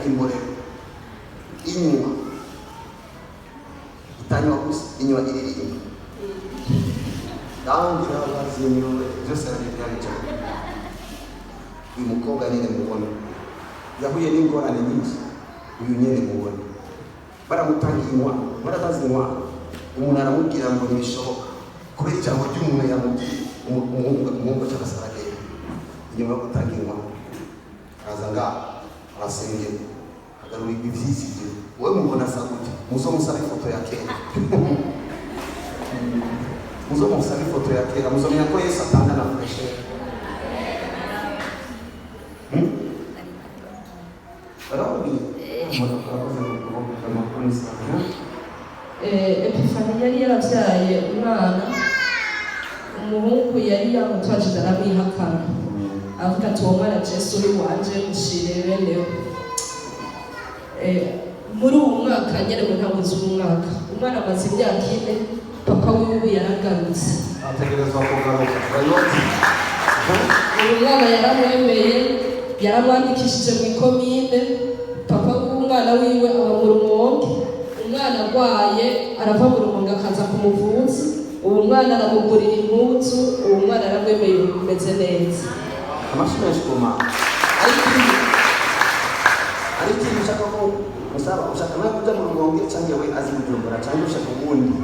ari mborero inyuma itanywa gusa inyuma iririmba kandi abazi inyuma byose arabijyanye cyane. Uyu mukobwa nyine mubona yahuye n'ingorane nyinshi, uyu nyine mubona baramutangiye inkwano, baratazi inkwano, umuntu aramubwira ngo ntibishoboka kubera ijambo ry'umuntu yamubwiye umuhungu cyangwa se aragenda. Inyuma yo gutanga inkwano araza ngaho arasengera agarura ibyizigiro. Wowe mubona asa gute? Muzomusaba ifoto ya kera muzomusaba ifoto ya kera, muzomenya ko Yesu atanga na freshere. Epifani yari yaravyaye umwana, umuhungu yari yamutwaje aramwihakana avuga ati uwo mwana Jesu uri wanje mushire benewe. Muri uwo mwaka nyene mu ntango z'umwaka umwana amaze imyaka 4, papa wiwe yaragarutse ategerezwa kugaruka. uyu mwana yaramwemeye, yaramwandikishije mu ikomine. Papa w'umwana wiwe aba mu Rumonge, umwana arwaye arava mu Rumonge akaza kumuvuza. uwo mwana aramugurira impuzu, uwo mwana aramwemeye bimeze neza. Amashyi menshi ku Mana. Ari ikintu ushaka ko musaba, ushaka nawe kujya mu Rumonge cyangwa we azi Bujumbura cyangwa ushaka ubundi?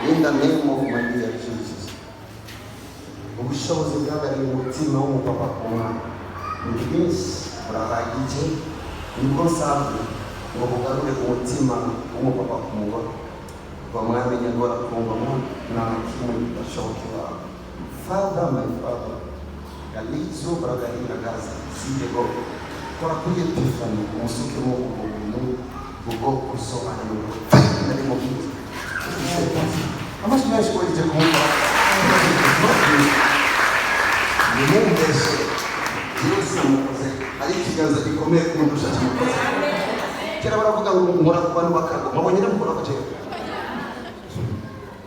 In the name of my dear Jesus. Ubushobozi bwagariye umutima w'umupapa ku mwana ni bwinshi burahagije, nibwo nsabwe ngo bugarure umutima w'umupapa ku mugore bamwamenye ngo barakumvamo nta kimwe kidashoboka iwawe. Father, my Father, galizo baragahira gaza siyego kora kuri Epifani umusukemo ubuntu bwo gusobanura nari mu bindi amashyi menshi ko ije kumva nimumveshe Yesu amukoze ari ikiganza gikomeye kumurusha kimukoze. Kera baravuga ngo nkora ku bantu bakago mabonye no gukora ko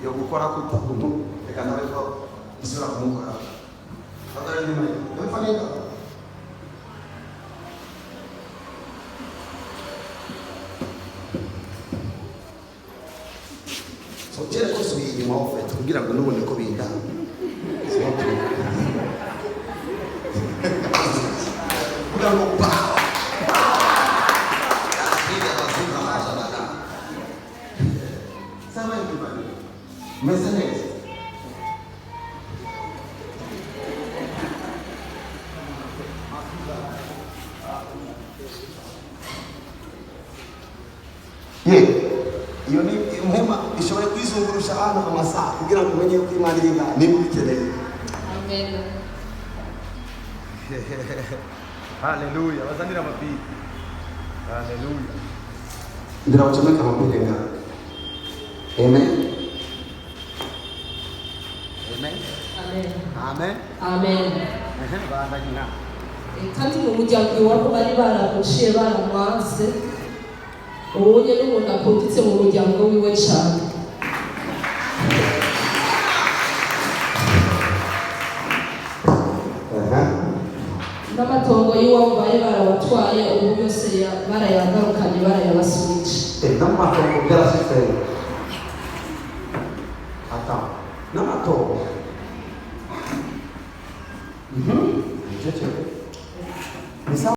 yo gukora kutabuntu reka nawe ko isura kumukora bagara ni mai yafanega so kera ko subiye inyuma ofete kugira ngo nubone ko binda kugira ngo pa meze neza. Iyo ni umuhema ishobora kwizungurusha ahantu amasaha kugira ngo umenye ko Imana iri ngaho niba ubikeneye. Amen. Haleluya. Bazanira amabi. Haleluya. Ndira wachomeka mapende ngaho. Amen. Amen. Amen. Amen. Amen. Kandi mu muryango iwabo bari baramuciye baramwanze, ubonye n'umuntu akunditse mu muryango wiwe cyane. N'amatongo y'iwabo bari barabatwaye, ubu yose barayagarukanye barayabasubije. N'amatongo byarasifeye. N'amatongo. Cece.